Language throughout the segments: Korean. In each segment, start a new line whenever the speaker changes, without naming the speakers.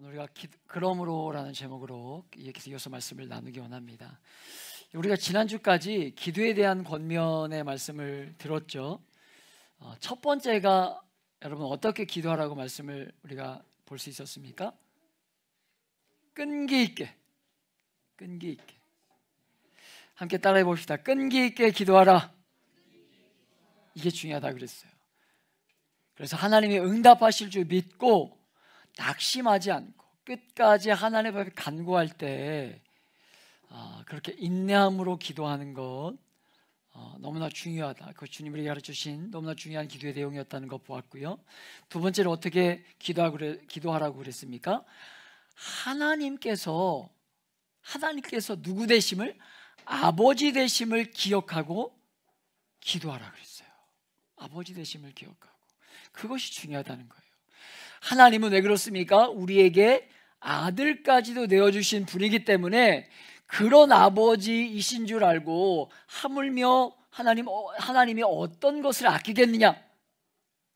오늘 우리가 그러므로라는 제목으로 이어서 말씀을 나누기 원합니다. 우리가 지난주까지 기도에 대한 권면의 말씀을 들었죠. 첫 번째가 여러분 어떻게 기도하라고 말씀을 우리가 볼 수 있었습니까? 끈기 있게 함께 따라해 봅시다. 끈기 있게 기도하라. 이게 중요하다 그랬어요. 그래서 하나님이 응답하실 줄 믿고 낙심하지 않고 끝까지 하나님 앞에 간구할 때 그렇게 인내함으로 기도하는 것 너무나 중요하다. 그 주님이 가르쳐주신 너무나 중요한 기도의 내용이었다는 것 보았고요. 두 번째로 어떻게 기도하라고 그랬습니까? 하나님께서 누구 되심을? 아버지 되심을 기억하고 기도하라 그랬어요. 아버지 되심을 기억하고. 그것이 중요하다는 거예요. 하나님은 왜 그렇습니까? 우리에게 아들까지도 내어주신 분이기 때문에 그런 아버지이신 줄 알고 하물며 하나님이 어떤 것을 아끼겠느냐?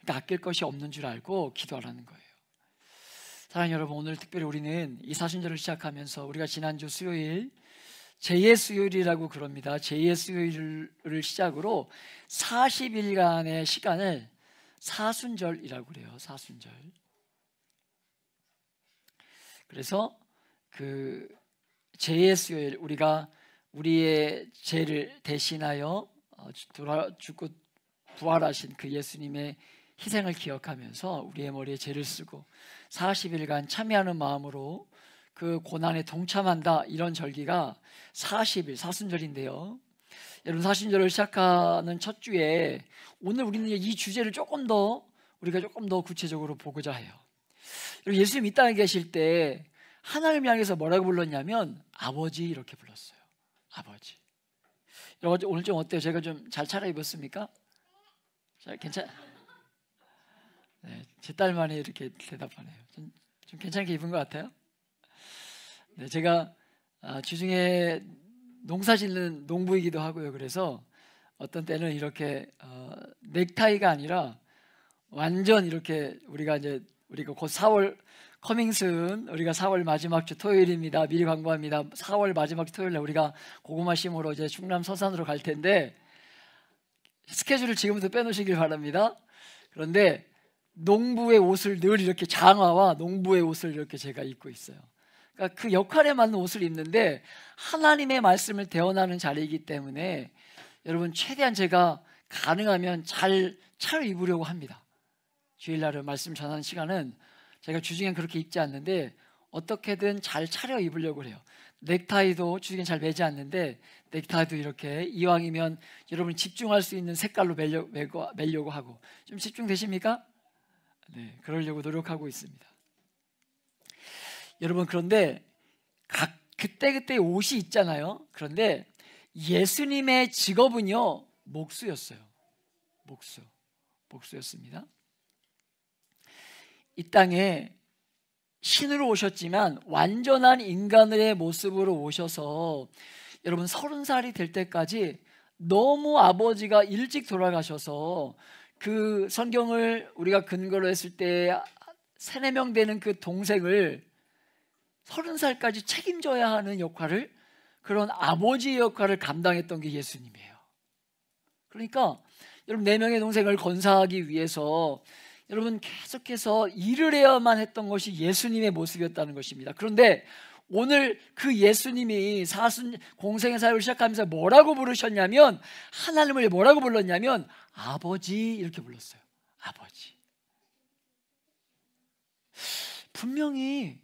그러니까 아낄 것이 없는 줄 알고 기도하라는 거예요. 사랑하는 여러분, 오늘 특별히 우리는 이 사순절을 시작하면서 우리가 지난주 수요일 제2의 수요일이라고 그럽니다. 제2의 수요일을 시작으로 40일간의 시간을 사순절이라고 그래요. 사순절. 그래서 그 제2의 수요일, 우리가 우리의 죄를 대신하여 죽고 부활하신 그 예수님의 희생을 기억하면서 우리의 머리에 죄를 쓰고 40일간 참여하는 마음으로 그 고난에 동참한다, 이런 절기가 40일 사순절인데요. 여러분, 사순절을 시작하는 첫 주에 오늘 우리는 이 주제를 우리가 조금 더 구체적으로 보고자 해요. 예수님 이 땅에 계실 때 하나님을 향해서 뭐라고 불렀냐면 아버지, 이렇게 불렀어요. 아버지. 오늘 좀 어때요? 제가 좀 잘 차려입었습니까? 괜찮? 네, 제 딸만이 이렇게 대답하네요. 좀 괜찮게 입은 것 같아요. 네, 제가 주중에 농사 짓는 농부이기도 하고요. 그래서 어떤 때는 이렇게 넥타이가 아니라 완전 이렇게 우리가 곧 4월 커밍순, 우리가 4월 마지막 주 토요일입니다. 미리 광고합니다. 4월 마지막 주 토요일에 우리가 고구마 심으러 이제 충남 서산으로 갈 텐데 스케줄을 지금부터 빼놓으시길 바랍니다. 그런데 농부의 옷을 늘 이렇게 장화와 농부의 옷을 이렇게 제가 입고 있어요. 그러니까 그 역할에 맞는 옷을 입는데 하나님의 말씀을 대언하는 자리이기 때문에 여러분, 최대한 제가 가능하면 잘 차려입으려고 합니다. 주일날은 말씀 전하는 시간은 제가 주중엔 그렇게 입지 않는데 어떻게든 잘 차려입으려고 해요. 넥타이도 주중엔 잘 매지 않는데 넥타이도 이렇게 이왕이면 여러분이 집중할 수 있는 색깔로 매려고 하고. 좀 집중되십니까? 네, 그러려고 노력하고 있습니다. 여러분, 그런데 그때그때 옷이 있잖아요. 그런데 예수님의 직업은요, 목수였어요. 목수였습니다. 이 땅에 신으로 오셨지만 완전한 인간의 모습으로 오셔서 여러분 30살이 될 때까지 너무 아버지가 일찍 돌아가셔서 그 성경을 우리가 근거로 했을 때 3-4명 되는 그 동생을 30살까지 책임져야 하는 역할을, 그런 아버지의 역할을 감당했던 게 예수님이에요. 그러니까 여러분 4명의 동생을 건사하기 위해서 여러분 계속해서 일을 해야만 했던 것이 예수님의 모습이었다는 것입니다. 그런데 오늘 그 예수님이 공생의 사역을 시작하면서 뭐라고 부르셨냐면, 하나님을 뭐라고 불렀냐면 아버지, 이렇게 불렀어요. 아버지. 분명히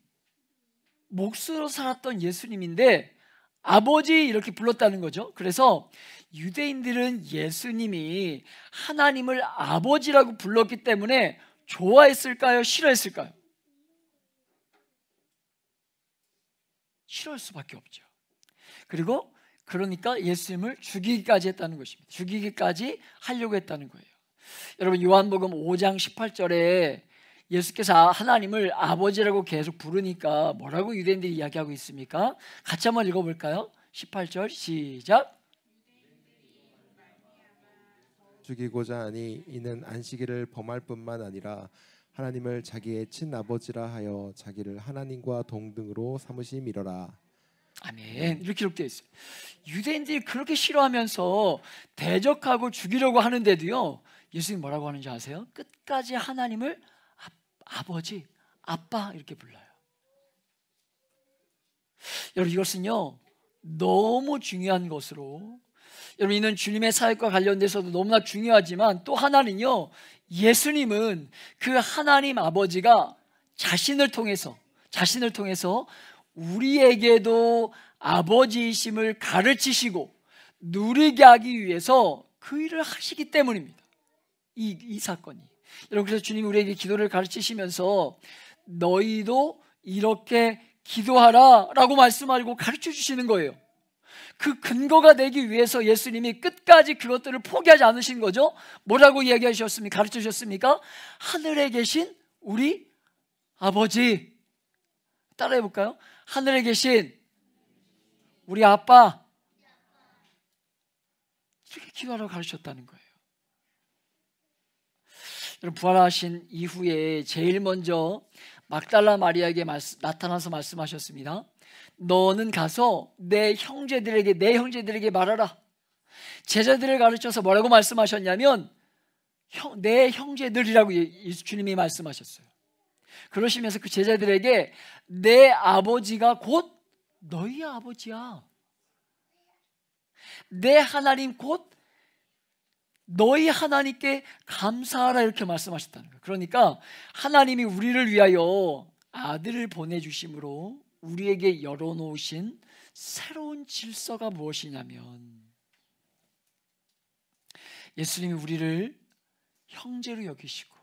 목수로 살았던 예수님인데 아버지, 이렇게 불렀다는 거죠. 그래서 유대인들은 예수님이 하나님을 아버지라고 불렀기 때문에 좋아했을까요? 싫어했을까요? 싫어할 수밖에 없죠. 그리고 그러니까 예수님을 죽이기까지 했다는 것입니다. 죽이기까지 하려고 했다는 거예요. 여러분, 요한복음 5장 18절에 예수께서 하나님을 아버지라고 계속 부르니까 뭐라고 유대인들이 이야기하고 있습니까? 같이 한번 읽어볼까요? 18절 시작.
죽이고자 하니 이는 안식일을 범할 뿐만 아니라 하나님을 자기의 친아버지라 하여 자기를 하나님과 동등으로 삼으심이러라.
아멘. 이렇게 기록되어 있어요. 유대인들이 그렇게 싫어하면서 대적하고 죽이려고 하는데도요, 예수님 뭐라고 하는지 아세요? 끝까지 하나님을 아버지, 아빠 이렇게 불러요. 여러분, 이것은요 너무 중요한 것으로, 여러분, 이는 주님의 사역과 관련돼서도 너무나 중요하지만 또 하나는요, 예수님은 그 하나님 아버지가 자신을 통해서 우리에게도 아버지이심을 가르치시고 누리게 하기 위해서 그 일을 하시기 때문입니다. 이 사건이. 여러분, 그래서 주님이 우리에게 기도를 가르치시면서 너희도 이렇게 기도하라 라고 말씀하고 가르쳐 주시는 거예요. 그 근거가 되기 위해서 예수님이 끝까지 그것들을 포기하지 않으신 거죠. 뭐라고 이야기하셨습니까? 가르쳐 주셨습니까? 하늘에 계신 우리 아버지. 따라해 볼까요? 하늘에 계신 우리 아빠. 이렇게 기도하라고 가르쳤다는 거예요. 여러분, 부활하신 이후에 제일 먼저 막달라 마리아에게 나타나서 말씀하셨습니다. 너는 가서 내 형제들에게 말하라. 제자들을 가르쳐서 뭐라고 말씀하셨냐면 내 형제들이라고 주님이 말씀하셨어요. 그러시면서 그 제자들에게 내 아버지가 곧 너희 아버지야, 내 하나님 곧 너희 하나님께 감사하라, 이렇게 말씀하셨다는 거예요. 그러니까 하나님이 우리를 위하여 아들을 보내주심으로 우리에게 열어놓으신 새로운 질서가 무엇이냐면, 예수님이 우리를 형제로 여기시고,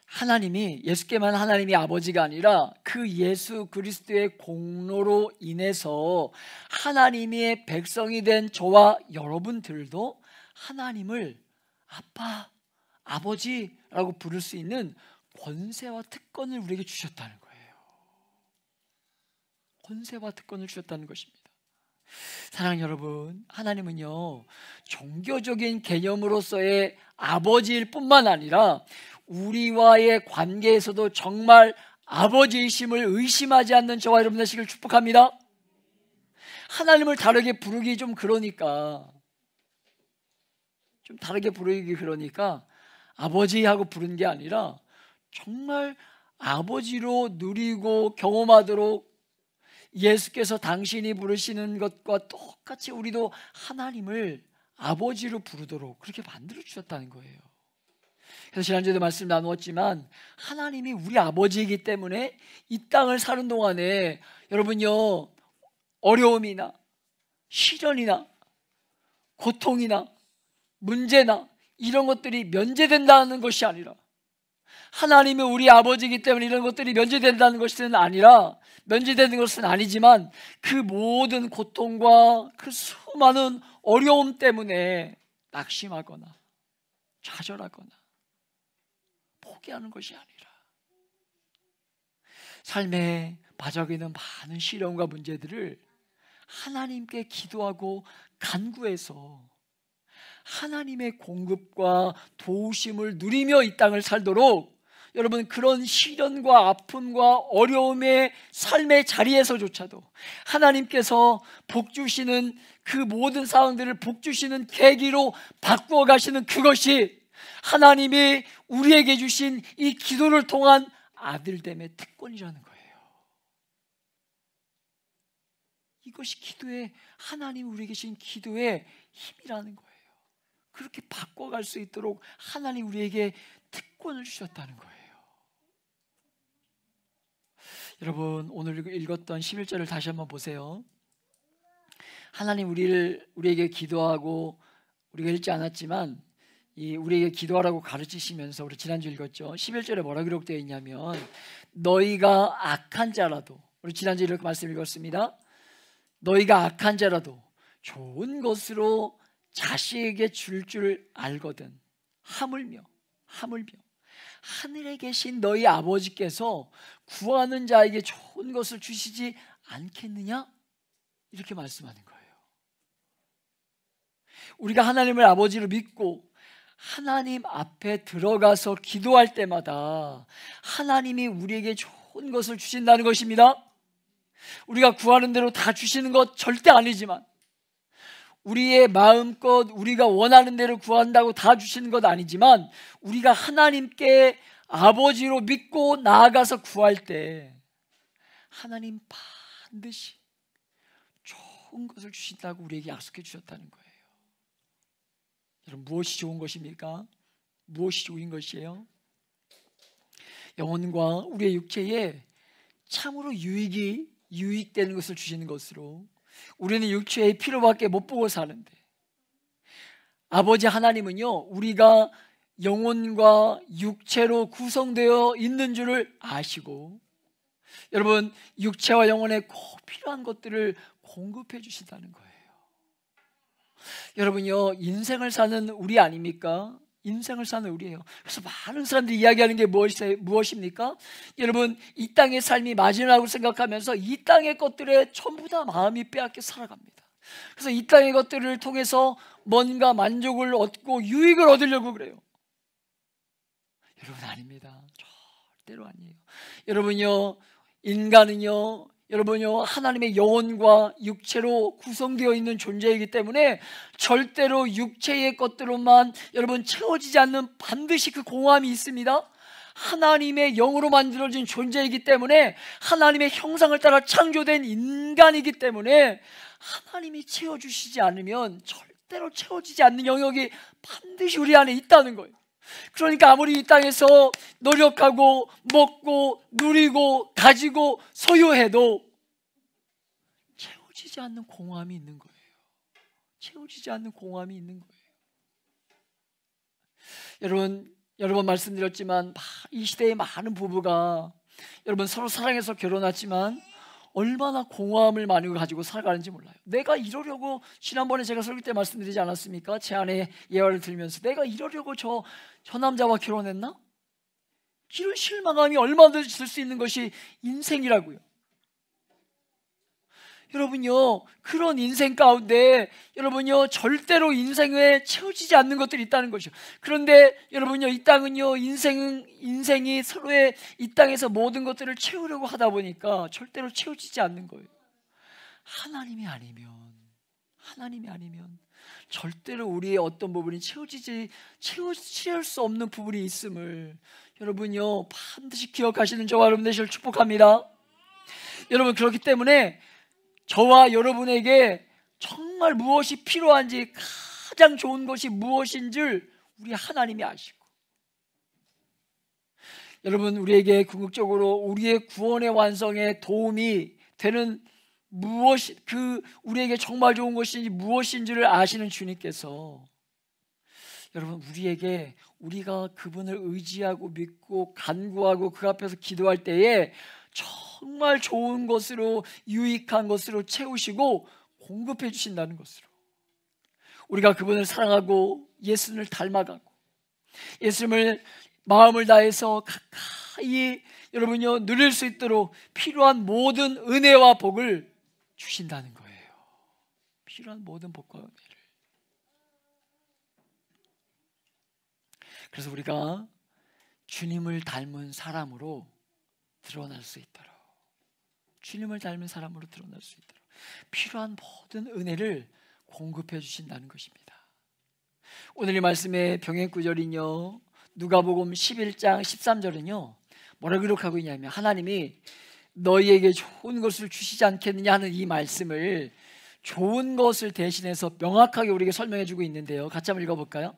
하나님이 예수께만 하나님이 아버지가 아니라 그 예수 그리스도의 공로로 인해서 하나님의 백성이 된 저와 여러분들도 하나님을 아빠, 아버지라고 부를 수 있는 권세와 특권을 우리에게 주셨다는 거예요. 권세와 특권을 주셨다는 것입니다. 사랑하는 여러분, 하나님은요 종교적인 개념으로서의 아버지일 뿐만 아니라 우리와의 관계에서도 정말 아버지이심을 의심하지 않는 저와 여러분 되시길 축복합니다. 하나님을 다르게 부르기 좀 그러니까, 아버지하고 부른 게 아니라 정말 아버지로 누리고 경험하도록 예수께서 당신이 부르시는 것과 똑같이 우리도 하나님을 아버지로 부르도록 그렇게 만들어 주셨다는 거예요. 그래서 지난주에도 말씀 나누었지만 하나님이 우리 아버지이기 때문에 이 땅을 사는 동안에 여러분요, 어려움이나 시련이나 고통이나 문제나 이런 것들이 면제된다는 것이 아니라, 하나님이 우리 아버지이기 때문에 이런 것들이 면제된다는 것은 아니라, 면제되는 것은 아니지만 그 모든 고통과 그 수많은 어려움 때문에 낙심하거나 좌절하거나 포기하는 것이 아니라, 삶에 빠져 있는 많은 시련과 문제들을 하나님께 기도하고 간구해서 하나님의 공급과 도우심을 누리며 이 땅을 살도록, 여러분, 그런 시련과 아픔과 어려움의 삶의 자리에서조차도 하나님께서 복 주시는 그 모든 상황들을 복 주시는 계기로 바꾸어 가시는 그것이 하나님이 우리에게 주신 이 기도를 통한 아들됨의 특권이라는 거예요. 이것이 기도의, 하나님이 우리에게 주신 기도의 힘이라는 거예요. 그렇게 바꿔갈 수 있도록 하나님 우리에게 특권을 주셨다는 거예요. 여러분, 오늘 읽었던 11절을 다시 한번 보세요. 하나님 우리에게 기도하고, 우리가 읽지 않았지만 우리에게 기도하라고 가르치시면서, 우리 지난주 읽었죠. 11절에 뭐라 기록되어 있냐면, 너희가 악한 자라도, 우리 지난주 이렇게 말씀 읽었습니다. 너희가 악한 자라도 좋은 것으로 자식에게 줄 알거든 하물며 하늘에 계신 너희 아버지께서 구하는 자에게 좋은 것을 주시지 않겠느냐? 이렇게 말씀하는 거예요. 우리가 하나님을 아버지로 믿고 하나님 앞에 들어가서 기도할 때마다 하나님이 우리에게 좋은 것을 주신다는 것입니다. 우리가 구하는 대로 다 주시는 것 절대 아니지만, 우리의 마음껏 우리가 원하는 대로 구한다고 다 주시는 것 아니지만, 우리가 하나님께 아버지로 믿고 나아가서 구할 때 하나님 반드시 좋은 것을 주신다고 우리에게 약속해 주셨다는 거예요. 여러분, 무엇이 좋은 것입니까? 무엇이 좋은 것이에요? 영혼과 우리의 육체에 참으로 유익되는 것을 주시는 것으로, 우리는 육체의 피로밖에 못 보고 사는데, 아버지 하나님은요, 우리가 영혼과 육체로 구성되어 있는 줄을 아시고, 여러분, 육체와 영혼에 꼭 필요한 것들을 공급해 주신다는 거예요. 여러분요, 인생을 사는 우리 아닙니까? 인생을 사는 우리예요. 그래서 많은 사람들이 이야기하는 게 무엇입니까? 여러분, 이 땅의 삶이 마지막이라고 생각하면서 이 땅의 것들에 전부 다 마음이 빼앗겨 살아갑니다. 그래서 이 땅의 것들을 통해서 뭔가 만족을 얻고 유익을 얻으려고 그래요. 여러분, 아닙니다. 절대로 아니에요. 여러분요, 인간은요, 여러분요, 하나님의 영혼과 육체로 구성되어 있는 존재이기 때문에 절대로 육체의 것들로만 여러분 채워지지 않는 반드시 그 공허함이 있습니다. 하나님의 영으로 만들어진 존재이기 때문에, 하나님의 형상을 따라 창조된 인간이기 때문에 하나님이 채워주시지 않으면 절대로 채워지지 않는 영역이 반드시 우리 안에 있다는 거예요. 그러니까 아무리 이 땅에서 노력하고 먹고 누리고 가지고 소유해도 채워지지 않는 공허함이 있는 거예요. 채워지지 않는 공허함이 있는 거예요. 여러분, 여러 번 말씀드렸지만 이 시대의 많은 부부가 여러분 서로 사랑해서 결혼했지만 얼마나 공허함을 많이 가지고 살아가는지 몰라요. 내가 이러려고, 지난번에 제가 설교 때 말씀드리지 않았습니까? 제 아내 예화를 들면서 내가 이러려고 저 남자와 결혼했나? 이런 실망감이 얼마든지 들 수 있는 것이 인생이라고요. 여러분요, 그런 인생 가운데 여러분요, 절대로 인생에 채워지지 않는 것들이 있다는 것이죠. 그런데 여러분요, 이 땅은요, 인생이 서로의 이 땅에서 모든 것들을 채우려고 하다 보니까 절대로 채워지지 않는 거예요. 하나님이 아니면 절대로 우리의 어떤 부분이 채울 수 없는 부분이 있음을 여러분요, 반드시 기억하시는 저와 여러분 되시길 축복합니다. 여러분, 그렇기 때문에 저와 여러분에게 정말 무엇이 필요한지, 가장 좋은 것이 무엇인 줄 우리 하나님이 아시고, 여러분, 우리에게 궁극적으로 우리의 구원의 완성에 도움이 되는 우리에게 정말 좋은 것인지 무엇인지를 아시는 주님께서 여러분, 우리가 그분을 의지하고 믿고 간구하고 그 앞에서 기도할 때에 정말 좋은 것으로, 유익한 것으로 채우시고 공급해 주신다는 것으로, 우리가 그분을 사랑하고 예수님을 닮아가고 예수님을 마음을 다해서 가까이 여러분요 누릴 수 있도록 필요한 모든 은혜와 복을 주신다는 거예요. 필요한 모든 복과 은혜를. 그래서 우리가 주님을 닮은 사람으로 드러날 수 있도록, 주님을 닮은 사람으로 드러날 수 있도록 필요한 모든 은혜를 공급해 주신다는 것입니다. 오늘 이 말씀의 병행 구절은요, 누가복음 11장 13절은요 뭐라 기록하고 있냐면, 하나님이 너희에게 좋은 것을 주시지 않겠느냐 하는 이 말씀을 좋은 것을 대신해서 명확하게 우리에게 설명해 주고 있는데요, 같이 한번 읽어볼까요?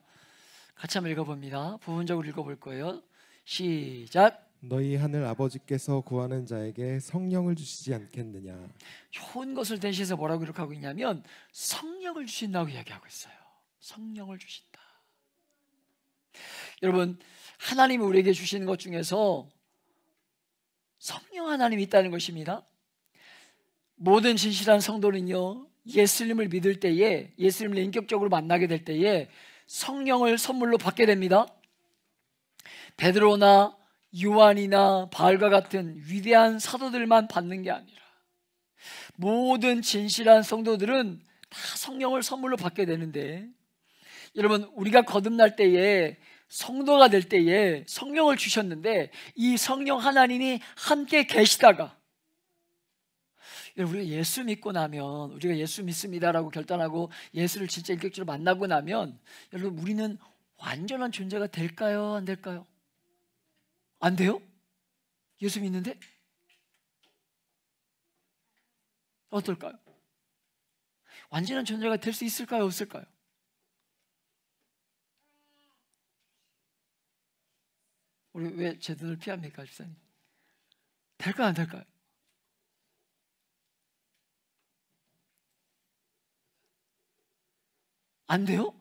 같이 한번 읽어봅니다. 부분적으로 읽어볼 거예요. 시작.
너희 하늘 아버지께서 구하는 자에게 성령을 주시지 않겠느냐.
좋은 것을 대신해서 뭐라고 기록하고 있냐면 성령을 주신다고 이야기하고 있어요. 성령을 주신다. 여러분, 하나님이 우리에게 주시는 것 중에서 성령 하나님이 있다는 것입니다. 모든 진실한 성도는요, 예수님을 믿을 때에, 예수님을 인격적으로 만나게 될 때에 성령을 선물로 받게 됩니다. 베드로나 요한이나 바울과 같은 위대한 사도들만 받는 게 아니라 모든 진실한 성도들은 다 성령을 선물로 받게 되는데, 여러분, 우리가 거듭날 때에, 성도가 될 때에 성령을 주셨는데, 이 성령 하나님이 함께 계시다가, 우리가 예수 믿고 나면, 우리가 예수 믿습니다라고 결단하고 예수를 진짜 인격적으로 만나고 나면, 여러분, 우리는 완전한 존재가 될까요? 안 될까요? 안 돼요? 예수 믿는데? 어떨까요? 완전한 존재가 될 수 있을까요? 없을까요? 우리 왜 제 눈을 피합니까, 집사님? 될까요, 안 될까요? 안 돼요?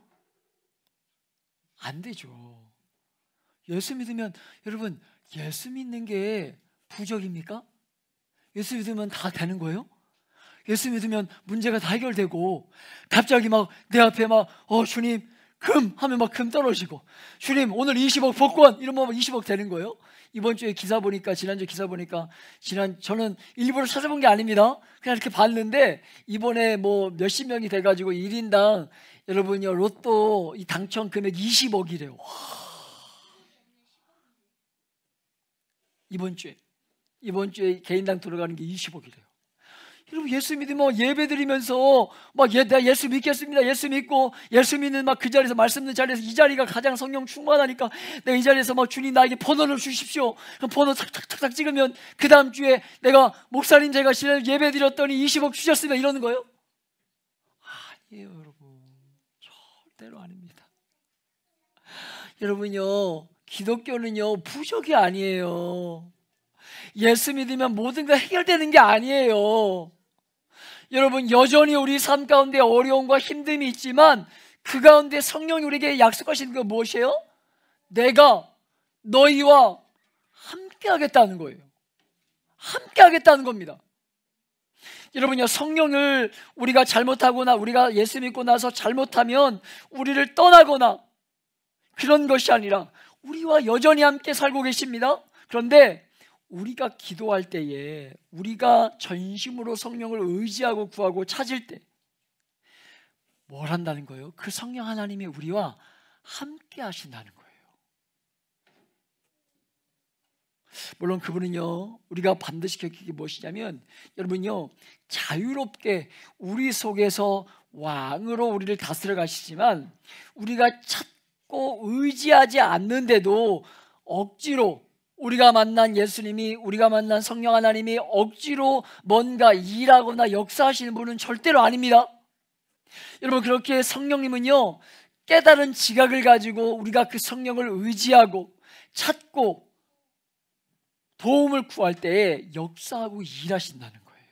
안 되죠. 예수 믿으면, 여러분, 예수 믿는 게 부적입니까? 예수 믿으면 다 되는 거예요? 예수 믿으면 문제가 다 해결되고, 갑자기 막 내 앞에 막 주님 금 하면 막 금 떨어지고, 주님 오늘 20억 복권 이러면 막 20억 되는 거예요? 이번 주에 기사 보니까, 지난주 기사 보니까, 저는 일부러 찾아본 게 아닙니다. 그냥 이렇게 봤는데, 이번에 뭐 몇십 명이 돼가지고 1인당 여러분요, 로또 이 당첨 금액 20억이래요. 이번 주에 개인당 들어가는 게 20억이래요. 여러분, 예수 믿으면 예배 드리면서 막 내가 예수 믿겠습니다, 예수 믿고, 예수 믿는 막 그 자리에서, 말씀 듣는 자리에서, 이 자리가 가장 성령 충만하니까 내가 이 자리에서 막 주님 나에게 번호를 주십시오. 그럼 번호 탁탁탁탁 찍으면 그 다음 주에 내가 목사님 제가 예배 드렸더니 20억 주셨습니다 이러는 거예요? 아니에요, 여러분. 절대로 아닙니다. 여러분요, 기독교는요 부적이 아니에요. 예수 믿으면 모든 게 해결되는 게 아니에요. 여러분, 여전히 우리 삶 가운데 어려움과 힘듦이 있지만, 그 가운데 성령이 우리에게 약속하시는 건 무엇이에요? 내가 너희와 함께 하겠다는 거예요. 함께 하겠다는 겁니다. 여러분요, 성령을 우리가 잘못하거나, 우리가 예수 믿고 나서 잘못하면 우리를 떠나거나 그런 것이 아니라 우리와 여전히 함께 살고 계십니다. 그런데 우리가 기도할 때에, 우리가 전심으로 성령을 의지하고 구하고 찾을 때 뭘 한다는 거예요? 그 성령 하나님이 우리와 함께 하신다는 거예요. 물론 그분은요, 우리가 반드시 겪는 게 무엇이냐면, 여러분요, 자유롭게 우리 속에서 왕으로 우리를 다스려 가시지만, 우리가 찾고 의지하지 않는데도 억지로, 우리가 만난 예수님이, 우리가 만난 성령 하나님이 억지로 뭔가 일하거나 역사하시는 분은 절대로 아닙니다. 여러분, 그렇게 성령님은요, 깨달은 지각을 가지고 우리가 그 성령을 의지하고 찾고 도움을 구할 때에 역사하고 일하신다는 거예요.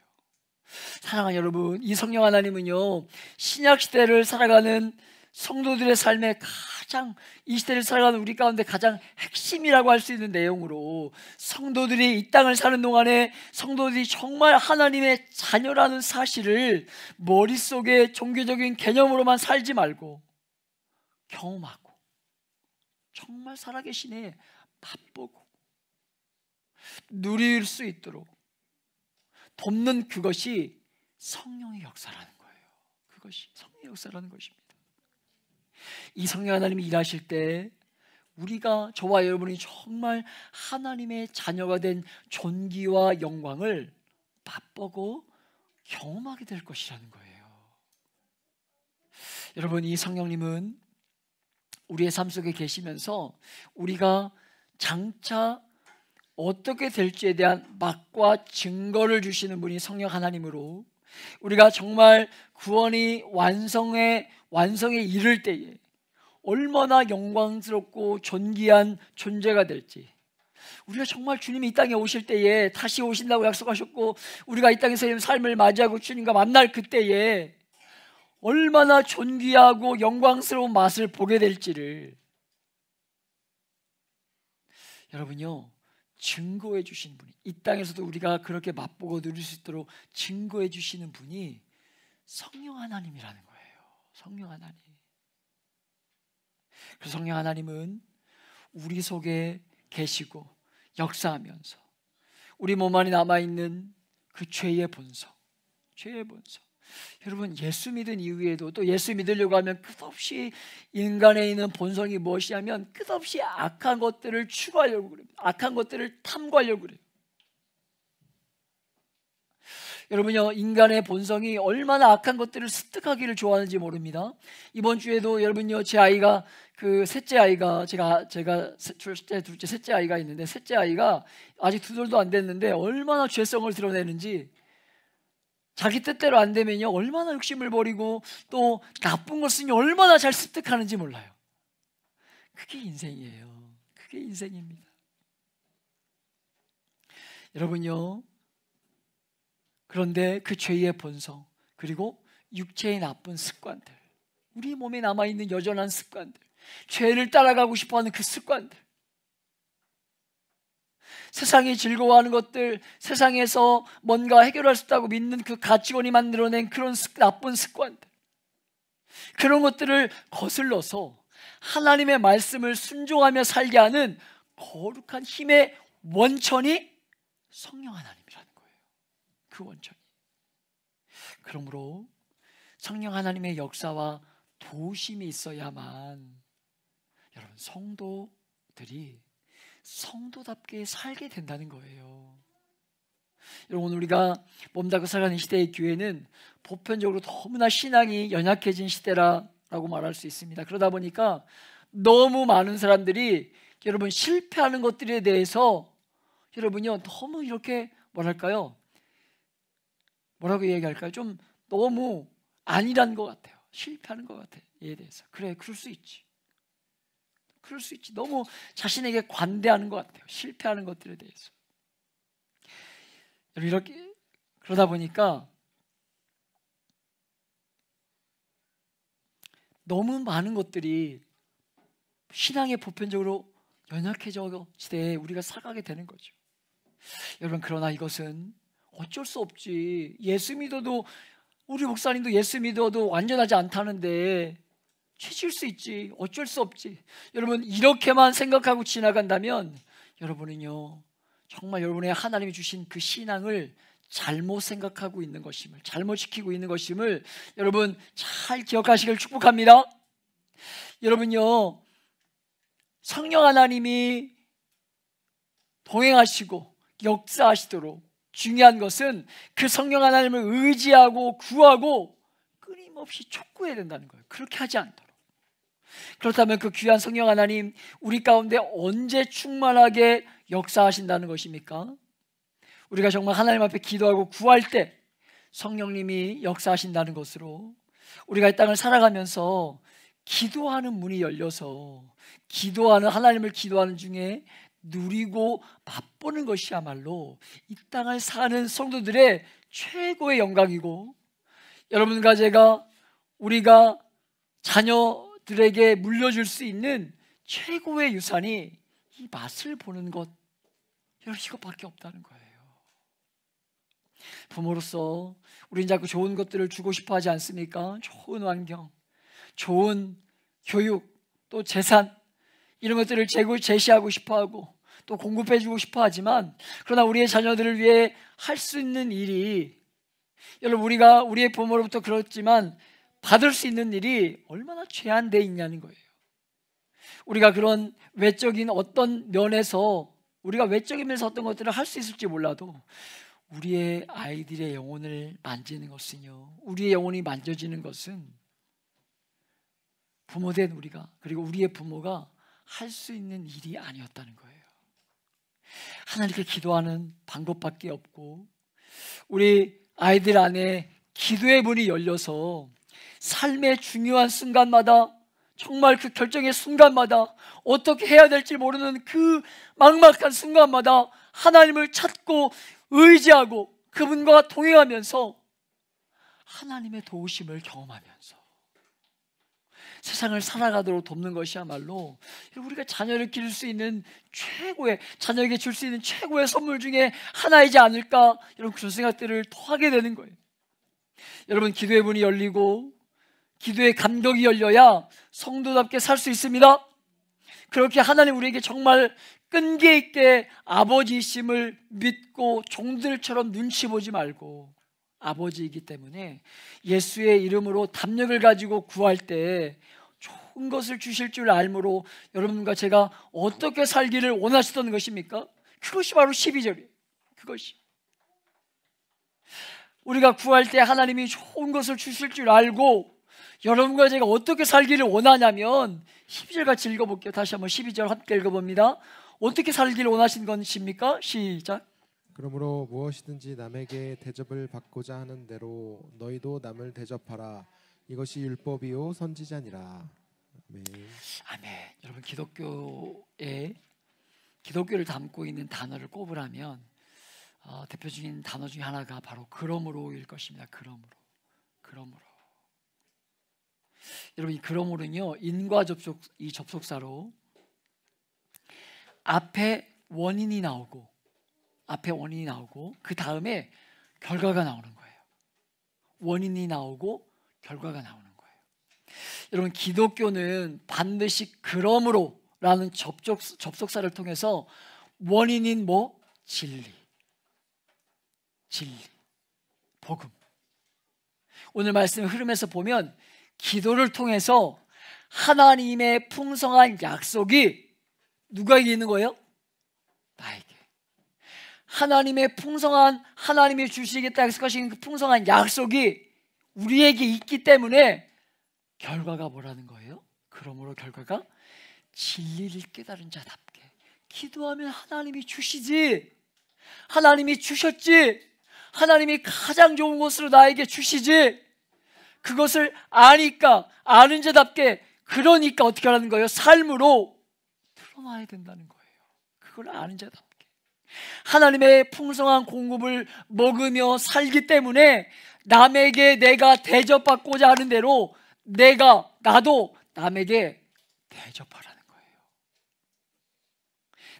사랑하는 여러분, 이 성령 하나님은요, 신약시대를 살아가는 성도들의 삶에 가장, 이 시대를 살아가는 우리 가운데 가장 핵심이라고 할 수 있는 내용으로, 성도들이 이 땅을 사는 동안에 성도들이 정말 하나님의 자녀라는 사실을 머릿속에 종교적인 개념으로만 살지 말고 경험하고, 정말 살아계시네 맛보고 누릴 수 있도록 돕는, 그것이 성령의 역사라는 거예요. 그것이 성령의 역사라는 것입니다. 이 성령 하나님이 일하실 때 우리가, 저와 여러분이 정말 하나님의 자녀가 된 존귀와 영광을 맛보고 경험하게 될 것이라는 거예요. 여러분, 이 성령님은 우리의 삶 속에 계시면서 우리가 장차 어떻게 될지에 대한 막과 증거를 주시는 분이 성령 하나님으로, 우리가 정말 구원이 완성에 이를 때에 얼마나 영광스럽고 존귀한 존재가 될지, 우리가 정말 주님이 이 땅에 오실 때에, 다시 오신다고 약속하셨고 우리가 이 땅에서 삶을 맞이하고 주님과 만날 그때에 얼마나 존귀하고 영광스러운 맛을 보게 될지를, 여러분요, 증거해 주신 분이, 이 땅에서도 우리가 그렇게 맛보고 누릴 수 있도록 증거해 주시는 분이 성령 하나님이라는 거예요. 성령 하나님. 그 성령 하나님은 우리 속에 계시고 역사하면서 우리 몸 안에 남아있는 그 죄의 본성, 여러분, 예수 믿은 이후에도 또 예수 믿으려고 하면 끝없이 인간에 있는 본성이 무엇이냐면 끝없이 악한 것들을 추구하려고 그래요. 악한 것들을 탐구하려고 그래요. 여러분요, 인간의 본성이 얼마나 악한 것들을 습득하기를 좋아하는지 모릅니다. 이번 주에도 여러분요, 제 아이가 셋째 아이가 제가 둘째 셋째 아이가 있는데, 셋째 아이가 아직 2돌도 안 됐는데 얼마나 죄성을 드러내는지, 자기 뜻대로 안 되면요 얼마나 욕심을 버리고 또 나쁜 것은 얼마나 잘 습득하는지 몰라요. 그게 인생이에요. 그게 인생입니다. 여러분요, 그런데 그 죄의 본성, 그리고 육체의 나쁜 습관들, 우리 몸에 남아있는 여전한 습관들, 죄를 따라가고 싶어하는 그 습관들, 세상이 즐거워하는 것들, 세상에서 뭔가 해결할 수 있다고 믿는 그 가치관이 만들어낸 그런 나쁜 습관들, 그런 것들을 거슬러서 하나님의 말씀을 순종하며 살게 하는 거룩한 힘의 원천이 성령 하나님이라는 거예요. 그 원천이. 그러므로 성령 하나님의 역사와 도우심이 있어야만 여러분, 성도들이 성도답게 살게 된다는 거예요. 여러분, 우리가 몸담고 살아가는 시대의 교회는 보편적으로 너무나 신앙이 연약해진 시대라고 말할 수 있습니다. 그러다 보니까 너무 많은 사람들이 여러분 실패하는 것들에 대해서 여러분요 너무 이렇게 뭐라고 얘기할까요? 좀 너무 아니란 것 같아요. 실패하는 것 같아요. 이에 대해서. 그래, 그럴 수 있지. 그럴 수 있지. 너무 자신에게 관대하는 것 같아요. 실패하는 것들에 대해서. 이렇게 그러다 보니까 너무 많은 것들이 신앙에 보편적으로 연약해져 시대에 우리가 살아가게 되는 거죠. 여러분, 그러나 이것은 어쩔 수 없지. 예수 믿어도, 우리 목사님도 예수 믿어도 완전하지 않다는데 죄질 수 있지. 어쩔 수 없지. 여러분, 이렇게만 생각하고 지나간다면 여러분은요 정말 여러분의 하나님이 주신 그 신앙을 잘못 생각하고 있는 것임을, 잘못 지키고 있는 것임을 여러분 잘 기억하시길 축복합니다. 여러분요, 성령 하나님이 동행하시고 역사하시도록 중요한 것은 그 성령 하나님을 의지하고 구하고 끊임없이 촉구해야 된다는 거예요. 그렇게 하지 않도록. 그렇다면 그 귀한 성령 하나님 우리 가운데 언제 충만하게 역사하신다는 것입니까? 우리가 정말 하나님 앞에 기도하고 구할 때 성령님이 역사하신다는 것으로 우리가 이 땅을 살아가면서 기도하는 문이 열려서 하나님을 기도하는 중에 누리고 맛보는 것이야말로 이 땅을 사는 성도들의 최고의 영광이고, 여러분과 우리가 자녀들에게 물려줄 수 있는 최고의 유산이 이 맛을 보는 것, 여러분, 이것밖에 없다는 거예요. 부모로서 우리는 자꾸 좋은 것들을 주고 싶어 하지 않습니까? 좋은 환경, 좋은 교육, 또 재산, 이런 것들을 제시하고 싶어하고 또 공급해주고 싶어하지만, 그러나 우리의 자녀들을 위해 할 수 있는 일이, 여러분, 우리가 우리의 부모로부터 그렇지만 받을 수 있는 일이 얼마나 제한되어 있냐는 거예요. 우리가 그런 외적인 어떤 면에서 어떤 것들을 할 수 있을지 몰라도 우리의 아이들의 영혼을 만지는 것은요, 우리의 영혼이 만져지는 것은 부모된 우리가, 그리고 우리의 부모가 할 수 있는 일이 아니었다는 거예요. 하나님께 기도하는 방법밖에 없고, 우리 아이들 안에 기도의 문이 열려서 삶의 중요한 순간마다, 정말 그 결정의 순간마다, 어떻게 해야 될지 모르는 그 막막한 순간마다 하나님을 찾고 의지하고 그분과 동행하면서 하나님의 도우심을 경험하면서 세상을 살아가도록 돕는 것이야말로 우리가 자녀를 기를 수 있는 자녀에게 줄 수 있는 최고의 선물 중에 하나이지 않을까, 이런 그런 생각들을 더 하게 되는 거예요. 여러분, 기도의 문이 열리고 기도의 감격이 열려야 성도답게 살 수 있습니다. 그렇게 하나님 우리에게 정말 끈기 있게 아버지이심을 믿고 종들처럼 눈치 보지 말고 아버지이기 때문에 예수의 이름으로 담력을 가지고 구할 때 좋은 것을 주실 줄 알므로 여러분과 제가 어떻게 살기를 원하시던 것입니까? 그것이 바로 12절이에요. 그것이 우리가 구할 때 하나님이 좋은 것을 주실 줄 알고 여러분과 제가 어떻게 살기를 원하냐면 12절 같이 읽어볼게요. 다시 한번 12절 함께 읽어봅니다. 어떻게 살기를 원하신 것입니까? 시작.
그러므로 무엇이든지 남에게 대접을 받고자 하는 대로 너희도 남을 대접하라. 이것이 율법이요 선지자니라. 아멘.
아멘. 여러분 기독교를 담고 있는 단어를 꼽으라면 대표적인 단어 중에 하나가 바로 그러므로일 것입니다. 그러므로. 여러분 이 그러므로는요 인과 접속사로 앞에 원인이 나오고 그 다음에 결과가 나오는 거예요. 원인이 나오고 결과가 나오는 거예요. 여러분 기독교는 반드시 그러므로라는 접속사를 통해서 원인인 진리, 복음. 오늘 말씀 흐름에서 보면 기도를 통해서 하나님의 풍성한 약속이 누구에게 있는 거예요? 나에게. 하나님의 풍성한 하나님이 주시겠다 약속하신 그 풍성한 약속이 우리에게 있기 때문에 결과가 뭐라는 거예요? 그러므로 결과가 진리를 깨달은 자답게 기도하면 하나님이 주시지. 하나님이 주셨지. 하나님이 가장 좋은 것으로 나에게 주시지. 그것을 아니까 아는 자답게 그러니까 어떻게 하라는 거예요? 삶으로 드러나야 된다는 거예요. 그걸 아는 자답게 하나님의 풍성한 공급을 먹으며 살기 때문에 남에게 내가 대접받고자 하는 대로 나도 남에게 대접하라는 거예요.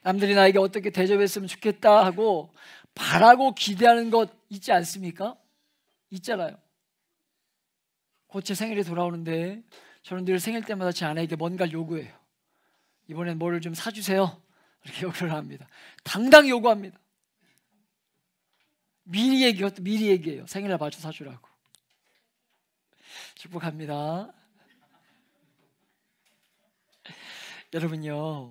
남들이 나에게 어떻게 대접했으면 좋겠다 하고 바라고 기대하는 것 있지 않습니까? 있잖아요. 곧 제 생일이 돌아오는데 저는 늘 생일 때마다 제 아내에게 뭔가를 요구해요. 이번엔 뭐를 좀 사주세요. 이렇게 요구를 합니다. 당당히 요구합니다. 미리 얘기해요. 생일날 맞춰 사주라고. 축복합니다. 여러분요,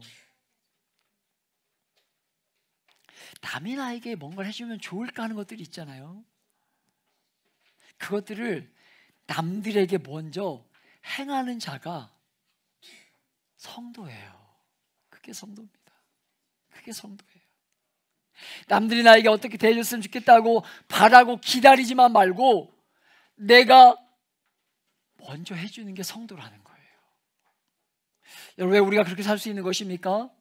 남이 나에게 뭔가를 해주면 좋을까 하는 것들이 있잖아요. 그것들을 남들에게 먼저 행하는 자가 성도예요. 그게 성도입니다. 그게 성도예요. 남들이 나에게 어떻게 대해줬으면 좋겠다고 바라고 기다리지만 말고 내가 먼저 해주는 게 성도라는 거예요. 여러분, 왜 우리가 그렇게 살 수 있는 것입니까?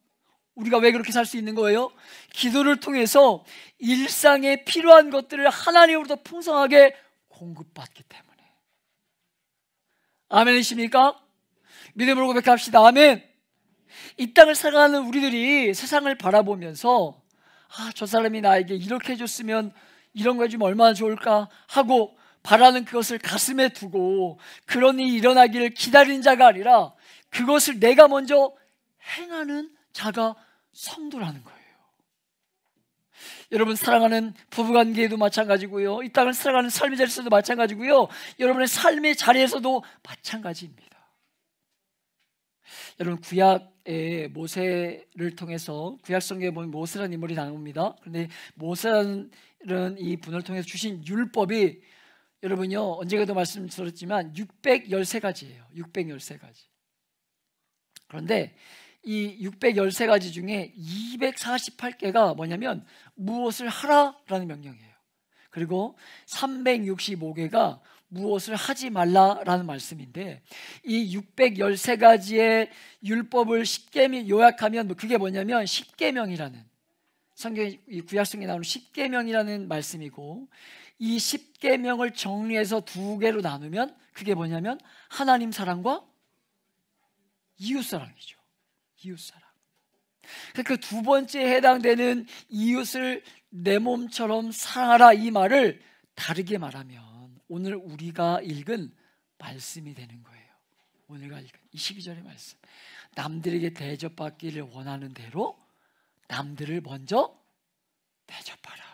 우리가 왜 그렇게 살 수 있는 거예요? 기도를 통해서 일상에 필요한 것들을 하나님으로부터 풍성하게 공급받기 때문에. 아멘이십니까? 믿음으로 고백합시다. 아멘. 이 땅을 살아가는 우리들이 세상을 바라보면서 저 사람이 나에게 이렇게 해줬으면, 이런 거 해주면 얼마나 좋을까 하고 바라는 그것을 가슴에 두고 그런 일이 일어나기를 기다리는 자가 아니라 그것을 내가 먼저 행하는 자가 성도라는 거예요. 여러분, 사랑하는 부부관계에도 마찬가지고요, 이 땅을 살아가는 삶의 자리에서도 마찬가지고요, 여러분의 삶의 자리에서도 마찬가지입니다. 여러분, 구약의 모세를 통해서, 구약 성경에 보면 모세라는 인물이 나옵니다. 그런데 모세라는 이 분을 통해서 주신 율법이 여러분요, 언제가도 말씀드렸지만 613가지예요. 613가지. 그런데 이 613가지 중에 248개가 뭐냐면 무엇을 하라라는 명령이에요. 그리고 365개가 무엇을 하지 말라라는 말씀인데, 이 613가지의 율법을 쉽게 요약하면 그게 뭐냐면 십계명이라는, 성경, 이 구약성경에 나오는 십계명이라는 말씀이고, 이 십계명을 정리해서 두 개로 나누면 그게 뭐냐면 하나님 사랑과 이웃사랑이죠. 이웃사랑. 그 두 번째에 해당되는 이웃을 내 몸처럼 사랑하라, 이 말을 다르게 말하면 오늘 우리가 읽은 말씀이 되는 거예요. 오늘가 읽은 이 12절의 말씀. 남들에게 대접받기를 원하는 대로 남들을 먼저 대접하라.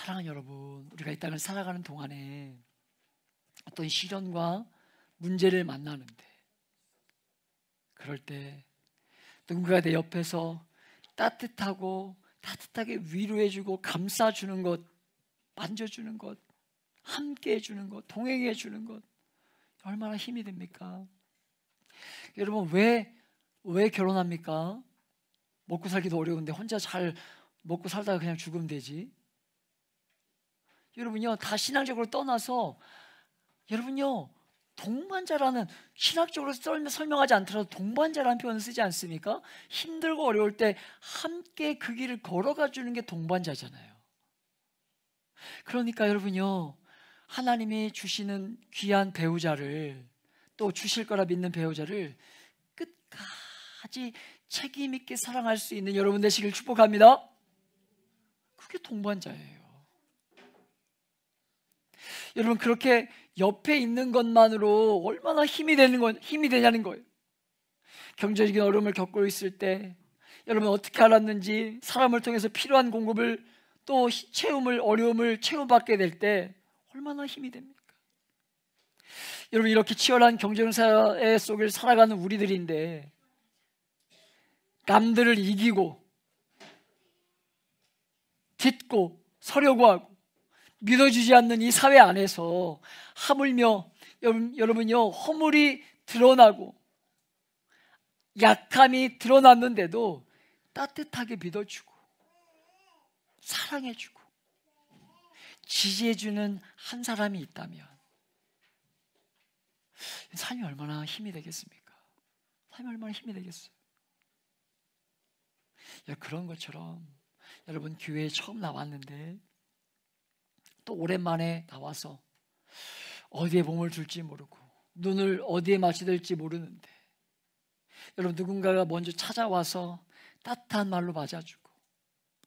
사랑하는 여러분, 우리가 이 땅을 살아가는 동안에 어떤 시련과 문제를 만나는데, 그럴 때 누군가가 내 옆에서 따뜻하게 위로해주고 감싸주는 것, 만져주는 것, 함께 해주는 것, 동행해 주는 것, 얼마나 힘이 됩니까? 여러분, 왜 결혼합니까? 먹고 살기도 어려운데 혼자 잘 먹고 살다가 그냥 죽으면 되지. 여러분요, 다 신앙적으로 떠나서, 여러분요, 동반자라는, 신학적으로 설명하지 않더라도 동반자라는 표현을 쓰지 않습니까? 힘들고 어려울 때 함께 그 길을 걸어가 주는 게 동반자잖아요. 그러니까 여러분요, 하나님이 주시는 귀한 배우자를, 또 주실 거라 믿는 배우자를 끝까지 책임 있게 사랑할 수 있는 여러분 되시길 축복합니다. 그게 동반자예요. 여러분, 그렇게 옆에 있는 것만으로 얼마나 힘이 되냐는 거예요. 경제적인 어려움을 겪고 있을 때 여러분 어떻게 알았는지, 사람을 통해서 필요한 공급을, 또 어려움을 체험받게 될 때 얼마나 힘이 됩니까? 여러분, 이렇게 치열한 경쟁사회 속을 살아가는 우리들인데, 남들을 이기고 딛고 서려고 하고 믿어주지 않는 이 사회 안에서 하물며 여러분요, 허물이 드러나고 약함이 드러났는데도 따뜻하게 믿어주고 사랑해주고 지지해주는 한 사람이 있다면 삶이 얼마나 힘이 되겠습니까? 삶이 얼마나 힘이 되겠어요? 그런 것처럼 여러분, 교회에 처음 나왔는데 또 오랜만에 나와서 어디에 몸을 둘지 모르고 눈을 어디에 맞춰야 될지 모르는데, 여러분, 누군가가 먼저 찾아와서 따뜻한 말로 맞아주고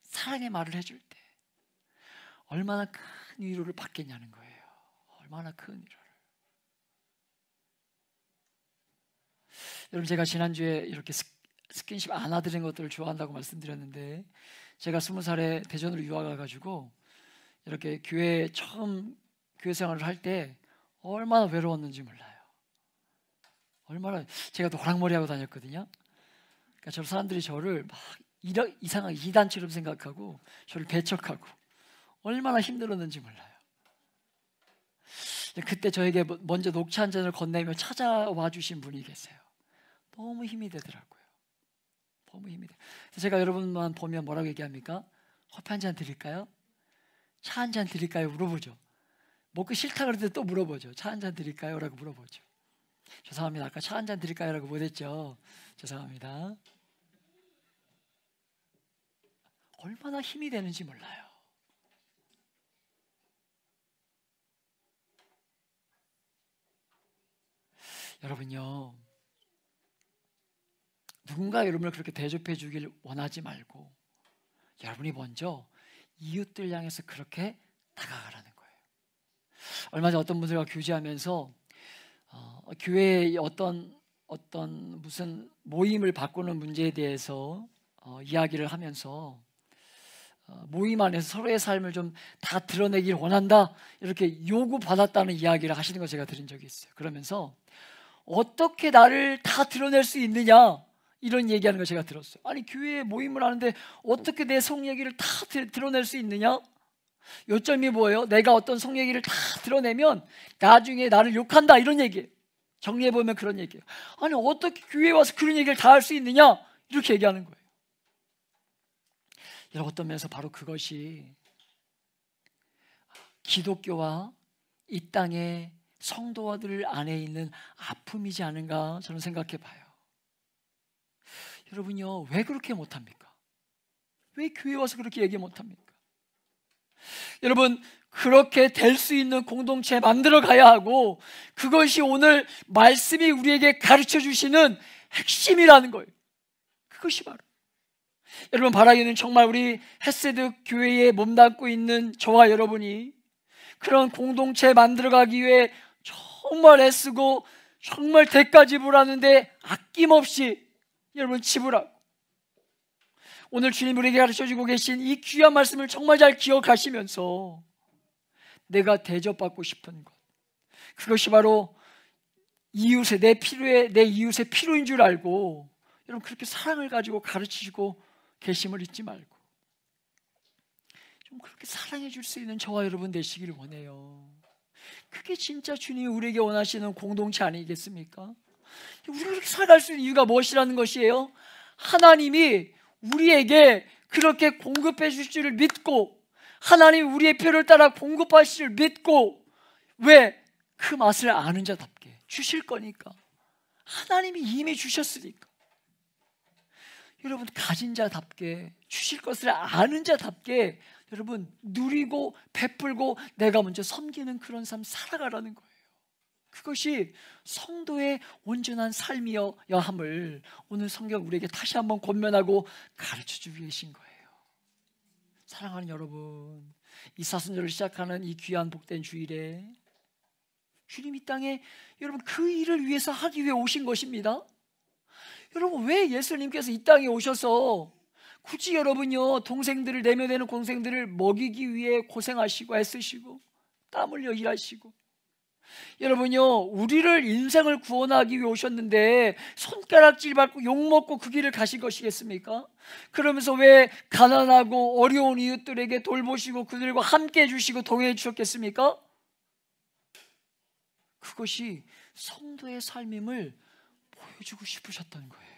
사랑의 말을 해줄 때 얼마나 큰 위로를 받겠냐는 거예요. 얼마나 큰 위로를. 여러분, 제가 지난주에 이렇게 스킨십 안아드리는 것들을 좋아한다고 말씀드렸는데, 제가 20살에 대전으로 유학 가가지고 이렇게 처음 교회 생활을 할 때 얼마나 외로웠는지 몰라요. 얼마나, 제가 노랑머리하고 다녔거든요. 그러니까 사람들이 저를 막 이상하게 이단처럼 생각하고 저를 배척하고 얼마나 힘들었는지 몰라요. 그때 저에게 먼저 녹차 한 잔을 건네며 찾아와 주신 분이 계세요. 너무 힘이 되더라고요. 너무 힘이 돼요. 제가 여러분만 보면 뭐라고 얘기합니까? 커피 한 잔 드릴까요? 차 한 잔 드릴까요? 물어보죠. 먹기 싫다 그럴 때 또 물어보죠. 차 한 잔 드릴까요? 라고 물어보죠. 죄송합니다. 아까 차 한 잔 드릴까요? 라고 못했죠. 죄송합니다. 얼마나 힘이 되는지 몰라요. 여러분요, 누군가 여러분을 그렇게 대접해 주길 원하지 말고 여러분이 먼저 이웃들 향해서 그렇게 다가가라는 거예요. 얼마 전 어떤 분들과 교제하면서 교회의 어떤 무슨 모임을 바꾸는 문제에 대해서 이야기를 하면서 모임 안에서 서로의 삶을 좀 다 드러내길 원한다, 이렇게 요구받았다는 이야기를 하시는 걸 제가 들은 적이 있어요. 그러면서 어떻게 나를 다 드러낼 수 있느냐, 이런 얘기하는 걸 제가 들었어요. 아니, 교회에 모임을 하는데 어떻게 내 속 얘기를 다 드러낼 수 있느냐? 요점이 뭐예요? 내가 어떤 속 얘기를 다 드러내면 나중에 나를 욕한다, 이런 얘기예요. 정리해보면 그런 얘기예요. 아니, 어떻게 교회에 와서 그런 얘기를 다 할 수 있느냐? 이렇게 얘기하는 거예요. 여러분, 어떤 면에서 바로 그것이 기독교와 이 땅의 성도들 안에 있는 아픔이지 않은가, 저는 생각해 봐요. 여러분요, 왜 그렇게 못합니까? 왜 교회에 와서 그렇게 얘기 못합니까? 여러분, 그렇게 될 수 있는 공동체 만들어 가야 하고, 그것이 오늘 말씀이 우리에게 가르쳐 주시는 핵심이라는 거예요. 그것이 바로, 여러분, 바라기는 정말 우리 헤세드 교회에 몸담고 있는 저와 여러분이 그런 공동체 만들어가기 위해 정말 애쓰고 정말 대가 지불하는데 아낌없이 여러분 지불하고, 오늘 주님 우리에게 가르쳐주고 계신 이 귀한 말씀을 정말 잘 기억하시면서 내가 대접받고 싶은 것, 그것이 바로 이웃의 내 이웃의 필요인 줄 알고 여러분 그렇게 사랑을 가지고 가르치시고 계심을 잊지 말고 좀 그렇게 사랑해 줄 수 있는 저와 여러분 되시기를 원해요. 그게 진짜 주님이 우리에게 원하시는 공동체 아니겠습니까? 우리가 그렇게 살아갈 수 있는 이유가 무엇이라는 것이에요? 하나님이 우리에게 그렇게 공급해 주실 줄을 믿고 하나님이 우리의 필요를 따라 공급하실 줄 믿고, 왜? 그 맛을 아는 자답게 주실 거니까. 하나님이 이미 주셨으니까. 여러분 가진 자답게 주실 것을 아는 자답게 여러분 누리고 베풀고 내가 먼저 섬기는 그런 삶 살아가라는 거예요. 그것이 성도의 온전한 삶이어야 함을 오늘 성경 우리에게 다시 한번 권면하고 가르쳐주고 계신 거예요. 사랑하는 여러분, 이 사순절을 시작하는 이 귀한 복된 주일에 주님 이 땅에 여러분 그 일을 위해서 하기 위해 오신 것입니다. 여러분 왜 예수님께서 이 땅에 오셔서 굳이 여러분요 동생들을 내면에는 동생들을 먹이기 위해 고생하시고 애쓰시고 땀 흘려 일하시고, 여러분요 우리를 인생을 구원하기 위해 오셨는데 손가락질 받고 욕먹고 그 길을 가신 것이겠습니까? 그러면서 왜 가난하고 어려운 이웃들에게 돌보시고 그들과 함께 해주시고 동행해 주셨겠습니까? 그것이 성도의 삶임을 보여주고 싶으셨던 거예요.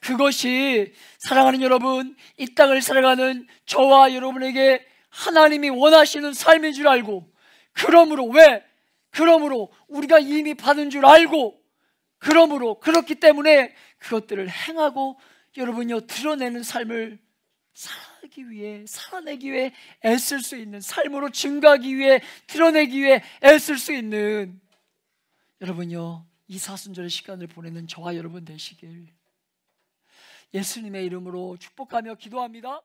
그것이 사랑하는 여러분 이 땅을 살아가는 저와 여러분에게 하나님이 원하시는 삶인 줄 알고, 그러므로 왜? 그러므로 우리가 이미 받은 줄 알고, 그러므로 그렇기 때문에 그것들을 행하고 여러분요 드러내는 삶을 살아내기 위해 애쓸 수 있는, 삶으로 증거하기 위해 드러내기 위해 애쓸 수 있는 여러분요 이 사순절의 시간을 보내는 저와 여러분 되시길 예수님의 이름으로 축복하며 기도합니다.